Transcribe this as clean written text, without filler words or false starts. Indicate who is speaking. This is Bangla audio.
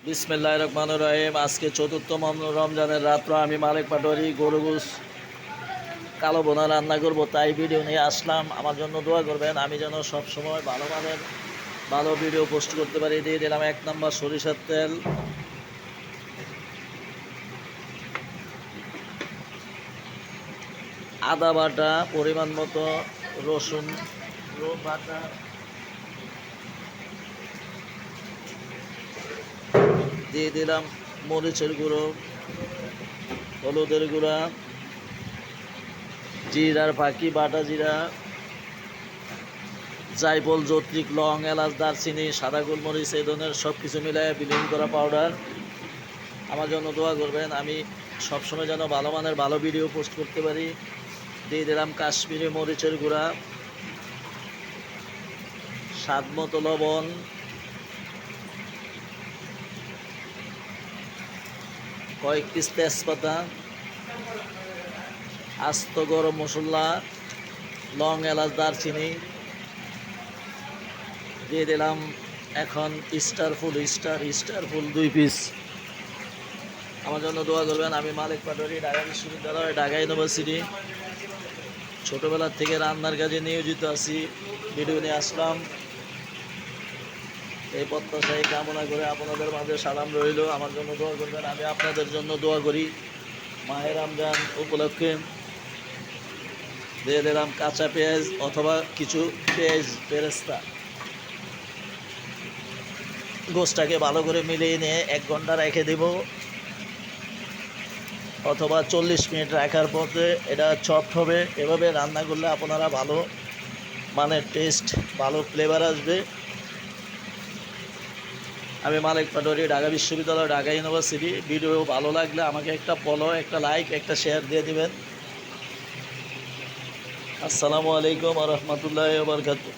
Speaker 1: বিসমিল্লাহির রহমানির রহিম। আজকে চতুর্থ রমজানের রাত্র আমি মালিক পাটোয়ারি গরু গোস কালো বোনা রান্না করব, তাই ভিডিও নিয়ে আসলাম। আমার জন্য দোয়া করবেন, আমি যেন সবসময় ভালো মানের ভালো ভিডিও পোস্ট করতে পারি। দিয়ে দিলাম 1 নম্বর সরিষার তেল, আদা বাটা পরিমাণ মতো, রসুন বাটা, দিয়ে দিলাম মরিচের গুঁড়ো, হলুদের গুঁড়া, জিরার ফাঁকি বাটা জিরা, জায়ফল জৈত্রিক লং এলাচ দারচিনি সাদা গোলমরিচ এই ধরনের সব কিছু মিলায় ব্লেন্ড করা পাউডার। আমার জন্য দোয়া করবেন, আমি সবসময় যেন ভালো মানের ভালো ভিডিও পোস্ট করতে পারি। দিয়ে দিলাম কাশ্মীরি মরিচের গুঁড়া, স্বাদ মতো লবণ, কয়েক পিস তেজপাতা, আস্ত গরম মশলা, লং এলাচ দারচিনি। দিয়ে দিলাম এখন স্টার ফুল 2 পিস। আমার জন্য দোয়া করবেন। আমি মালিক পাটোয়ারি, ঢাকা বিশ্ববিদ্যালয়, ঢাকা ইউনিভার্সিটি। ছোটোবেলার থেকে রান্নার কাজে নিয়োজিত আছি, ভিডিও নিয়ে আসলাম। এই প্রত্যাশাই কামনা করে আপনাদের মাঝে সালাম রইল। আমার জন্য দোয়া করবেন, আমি আপনাদের জন্য দোয়া করি। মাহে রমজান উপলক্ষে দিয়ে দিলাম কাঁচা পেঁয়াজ অথবা কিছু পেঁয়াজ বেরেস্তা। গোশটাকে ভালো করে মিলিয়ে নিয়ে 1 ঘন্টা রেখে দেব, অথবা 40 মিনিট রাখার পরে এটা চপড হবে। এভাবে রান্না করলে আপনারা ভালো মানের টেস্ট, ভালো ফ্লেভার আসবে। আমি মালিক পাটোয়ারি, ঢাকা বিশ্ববিদ্যালয়, ঢাকা ইউনিভার্সিটি। ভিডিও ভালো লাগলে আমাকে একটা ফলো, একটা লাইক, একটা শেয়ার দিয়ে দিবেন। আসসালামু আলাইকুম ওয়া রাহমাতুল্লাহি ওয়া বারাকাতুহু।